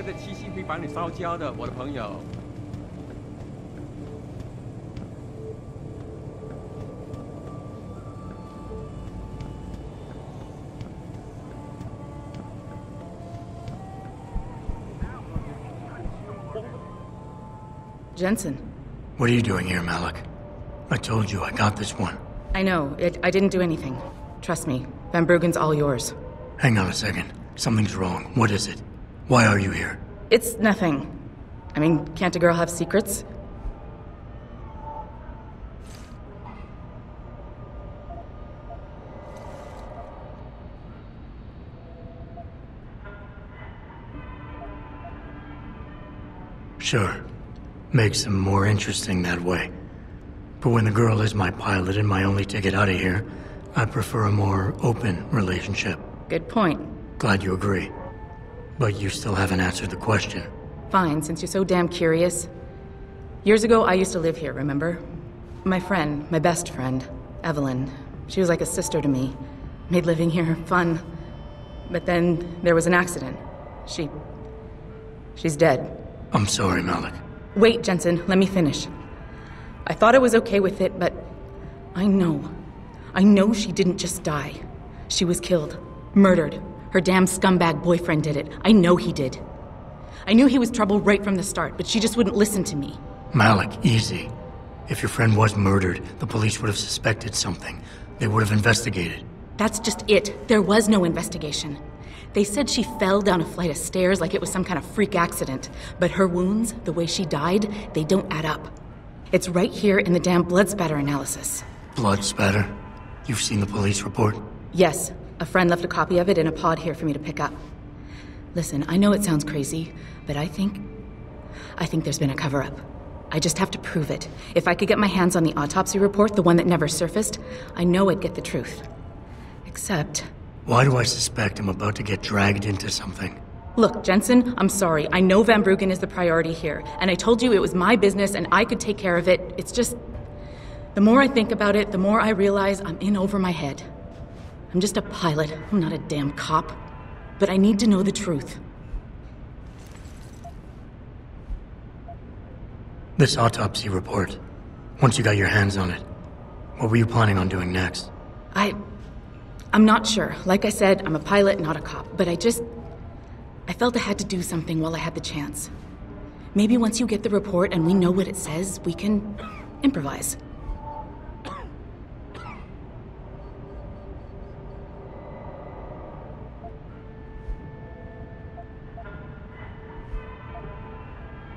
的气息会把你烧焦的，我的朋友。Jensen. What are you doing here, Malik? I told you I got this one. I know. I didn't do anything. Trust me. Van Bruggen's all yours. Hang on a second. Something's wrong. What is it? Why are you here? It's nothing. I mean, can't a girl have secrets? Sure. Makes them more interesting that way. But when the girl is my pilot and my only ticket out of here, I prefer a more open relationship. Good point. Glad you agree. But you still haven't answered the question. Fine, since you're so damn curious. Years ago, I used to live here, remember? My friend, my best friend, Evelyn. She was like a sister to me. Made living here fun. But then there was an accident. She's dead. I'm sorry, Malik. Wait, Jensen, let me finish. I thought I was okay with it, but I know she didn't just die. She was killed. Murdered. Her damn scumbag boyfriend did it. I know he did. I knew he was trouble right from the start, but she just wouldn't listen to me. Malik, easy. If your friend was murdered, the police would have suspected something. They would have investigated. That's just it. There was no investigation. They said she fell down a flight of stairs like it was some kind of freak accident. But her wounds, the way she died, they don't add up. It's right here in the damn blood spatter analysis. Blood spatter? You've seen the police report? Yes. A friend left a copy of it in a pod here for me to pick up. Listen, I know it sounds crazy, but I think there's been a cover-up. I just have to prove it. If I could get my hands on the autopsy report, the one that never surfaced, I know I'd get the truth. Except... Why do I suspect I'm about to get dragged into something? Look, Jensen, I'm sorry. I know Van Bruggen is the priority here, and I told you it was my business and I could take care of it. It's just... The more I think about it, the more I realize I'm in over my head. I'm just a pilot. I'm not a damn cop. But I need to know the truth. This autopsy report, once you got your hands on it, what were you planning on doing next? I'm not sure. Like I said, I'm a pilot, not a cop. But I felt I had to do something while I had the chance. Maybe once you get the report and we know what it says, we can improvise.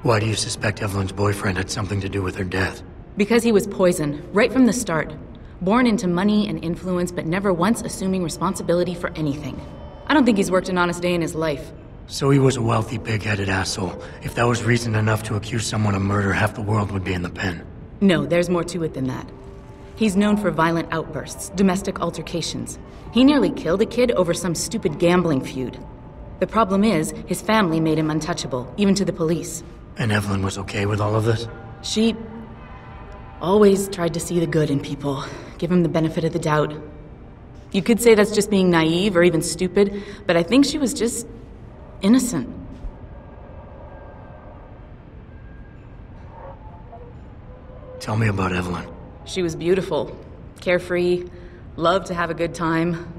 Why do you suspect Evelyn's boyfriend had something to do with her death? Because he was poisoned, right from the start. Born into money and influence, but never once assuming responsibility for anything. I don't think he's worked an honest day in his life. So he was a wealthy, big-headed asshole. If that was reason enough to accuse someone of murder, half the world would be in the pen. No, there's more to it than that. He's known for violent outbursts, domestic altercations. He nearly killed a kid over some stupid gambling feud. The problem is, his family made him untouchable, even to the police. And Evelyn was okay with all of this? She always tried to see the good in people, give him the benefit of the doubt. You could say that's just being naive or even stupid, but I think she was just innocent. Tell me about Evelyn. She was beautiful, carefree, loved to have a good time.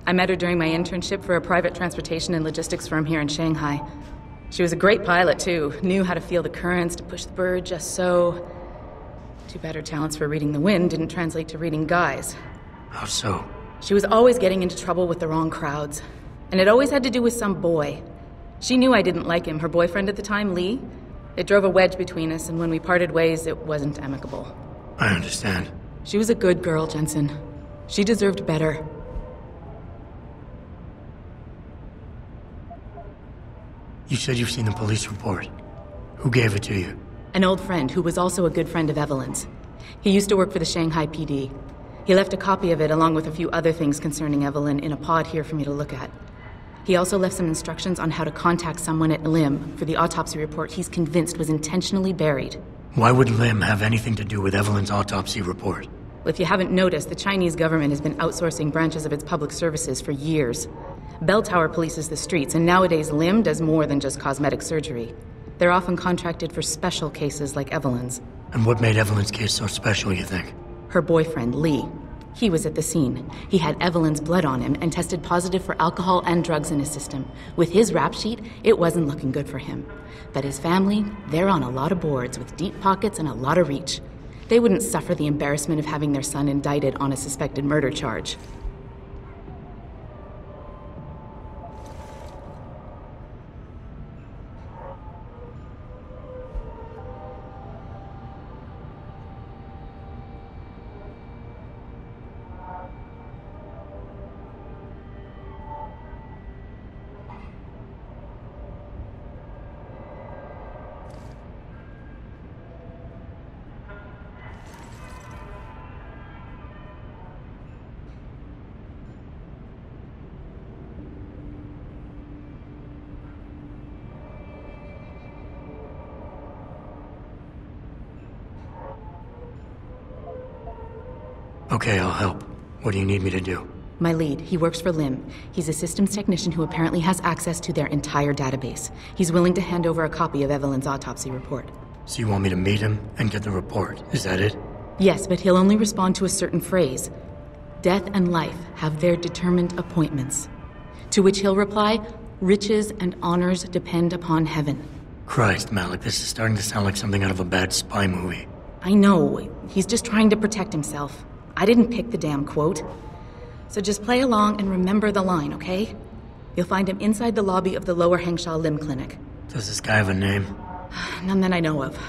I met her during my internship for a private transportation and logistics firm here in Shanghai. She was a great pilot, too. Knew how to feel the currents, to push the bird just so. Too bad her talents for reading the wind didn't translate to reading guys. How so? She was always getting into trouble with the wrong crowds. And it always had to do with some boy. She knew I didn't like him. Her boyfriend at the time, Lee. It drove a wedge between us, and when we parted ways, it wasn't amicable. I understand. She was a good girl, Jensen. She deserved better. You said you've seen the police report. Who gave it to you? An old friend who was also a good friend of Evelyn's. He used to work for the Shanghai PD. He left a copy of it along with a few other things concerning Evelyn in a pod here for me to look at. He also left some instructions on how to contact someone at LIM for the autopsy report he's convinced was intentionally buried. Why would LIM have anything to do with Evelyn's autopsy report? Well, if you haven't noticed, the Chinese government has been outsourcing branches of its public services for years. Bell Tower polices the streets, and nowadays Lim does more than just cosmetic surgery. They're often contracted for special cases like Evelyn's. And what made Evelyn's case so special, you think? Her boyfriend, Lee. He was at the scene. He had Evelyn's blood on him and tested positive for alcohol and drugs in his system. With his rap sheet, it wasn't looking good for him. But his family, they're on a lot of boards with deep pockets and a lot of reach. They wouldn't suffer the embarrassment of having their son indicted on a suspected murder charge. Okay, I'll help. What do you need me to do? My lead, he works for Lim. He's a systems technician who apparently has access to their entire database. He's willing to hand over a copy of Evelyn's autopsy report. So you want me to meet him and get the report, is that it? Yes, but he'll only respond to a certain phrase. Death and life have their determined appointments. To which he'll reply, riches and honors depend upon heaven. Christ, Malik, this is starting to sound like something out of a bad spy movie. I know, he's just trying to protect himself. I didn't pick the damn quote. So just play along and remember the line, okay? You'll find him inside the lobby of the Lower Hengsha Lim Clinic. Does this guy have a name? None that I know of.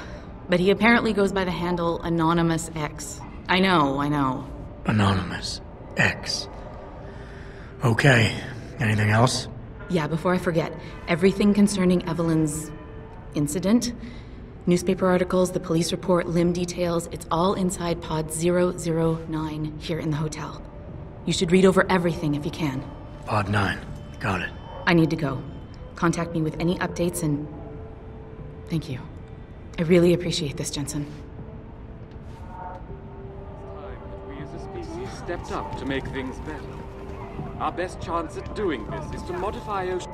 But he apparently goes by the handle Anonymous X. I know. Anonymous X. Okay. Anything else? Yeah, before I forget, everything concerning Evelyn's incident, newspaper articles, the police report, Lim details, it's all inside pod 009 here in the hotel. You should read over everything if you can. Pod 9. Got it. I need to go. Contact me with any updates and... Thank you. I really appreciate this, Jensen. We as a species stepped up to make things better. Our best chance at doing this is to modify ocean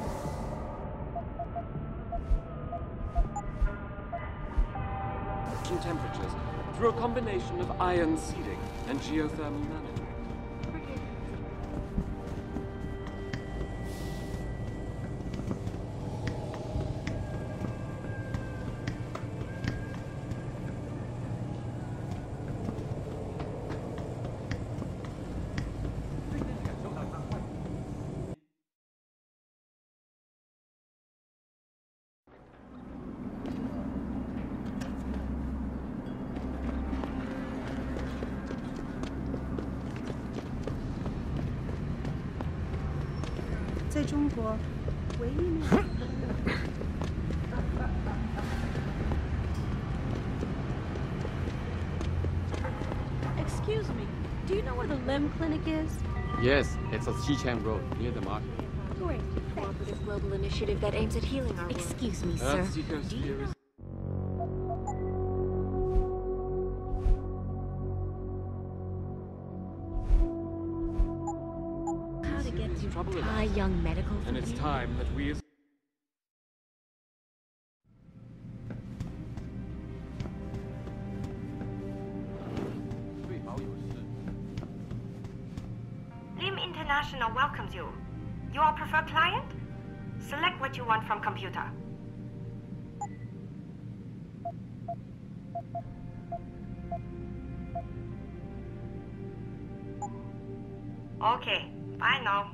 temperatures through a combination of ion seeding and geothermal management. Excuse me, do you know where the Lim Clinic is? Yes, it's on Xichang Road, near the market. Great. Cooperative global initiative that aims at healing our world. Excuse me, sir. Earthseekers here is... How to get to trouble Thai Young Medical and it's time that we as... Lim International welcomes you. You are preferred client? Select what you want from computer. Okay, bye now.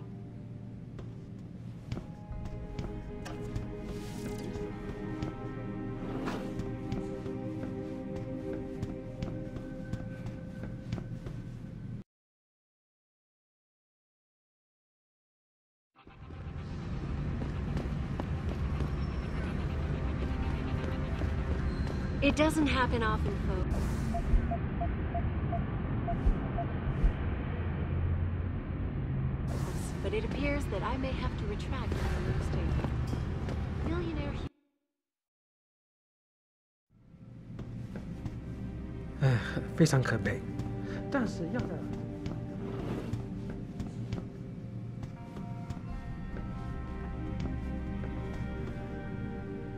It doesn't happen often, folks. But it appears that I may have to retract my Lim statement. Millionaire... 非常可悲，但是要在。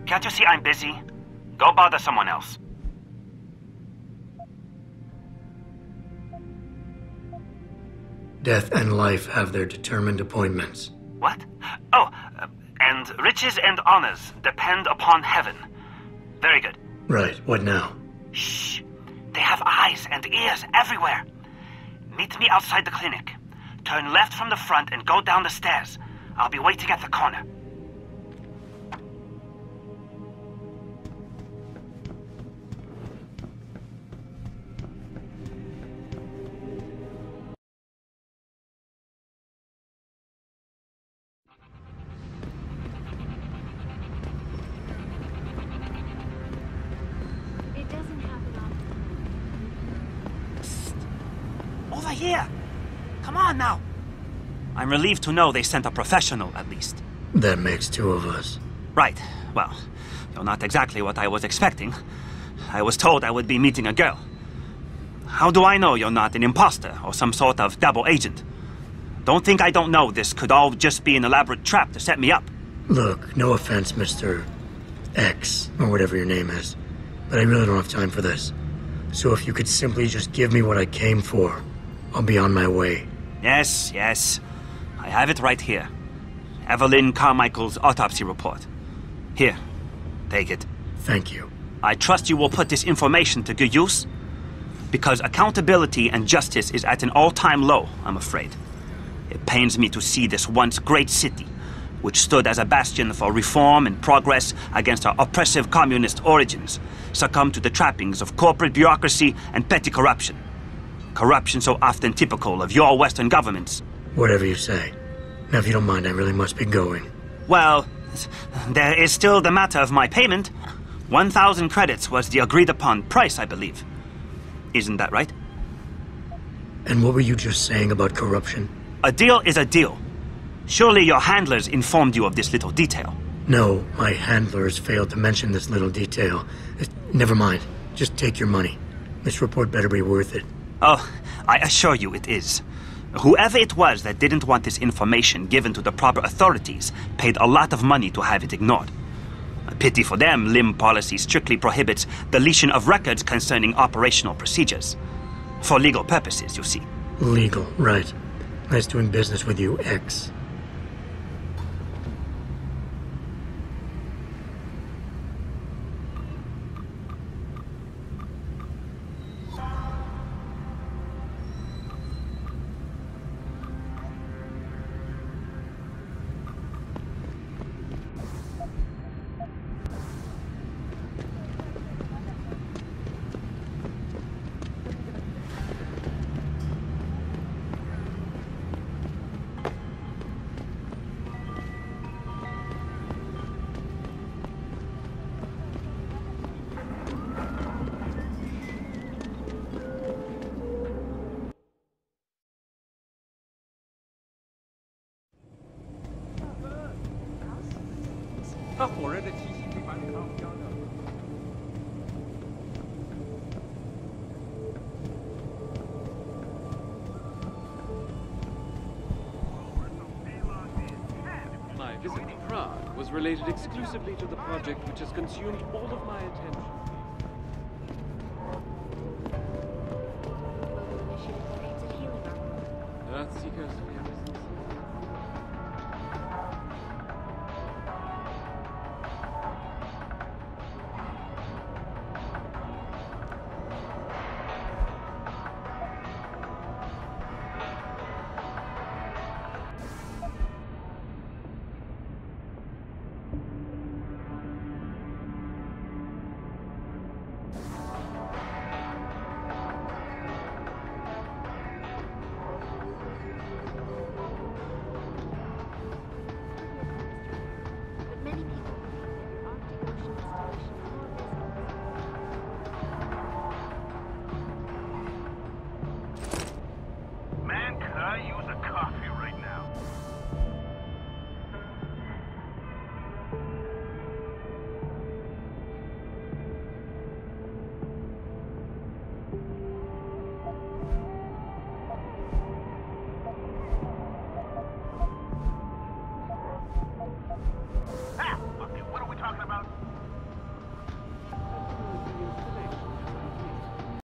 Can't you see I'm busy? Go bother someone else. Death and life have their determined appointments. What? Oh, and riches and honors depend upon heaven. Very good. Right, what now? Shh. They have eyes and ears everywhere. Meet me outside the clinic. Turn left from the front and go down the stairs. I'll be waiting at the corner. It doesn't happen often. Over here! Come on now! I'm relieved to know they sent a professional, at least. That makes two of us. Right. Well, you're not exactly what I was expecting. I was told I would be meeting a girl. How do I know you're not an imposter or some sort of double agent? Don't think I don't know this could all just be an elaborate trap to set me up. Look, no offense, Mr. X, or whatever your name is, but I really don't have time for this. So if you could simply just give me what I came for, I'll be on my way. Yes, yes. I have it right here. Evelyn Carmichael's autopsy report. Here, take it. Thank you. I trust you will put this information to good use, because accountability and justice is at an all-time low, I'm afraid. It pains me to see this once great city, which stood as a bastion for reform and progress against our oppressive communist origins, succumb to the trappings of corporate bureaucracy and petty corruption. Corruption so often typical of your Western governments. Whatever you say. Now, if you don't mind, I really must be going. Well, there is still the matter of my payment. 1,000 credits was the agreed-upon price, I believe. Isn't that right? And what were you just saying about corruption? A deal is a deal. Surely your handlers informed you of this little detail. No, my handlers failed to mention this little detail. Never mind. Just take your money. This report better be worth it. Oh, I assure you it is. Whoever it was that didn't want this information given to the proper authorities paid a lot of money to have it ignored. A pity for them, LIM policy strictly prohibits deletion of records concerning operational procedures. For legal purposes, you see. Legal, right. Nice doing business with you, X. My visit to Prague was related exclusively to the project which has consumed all of my attention. Global Initiative creates a healing armor. Earthseekers, yes.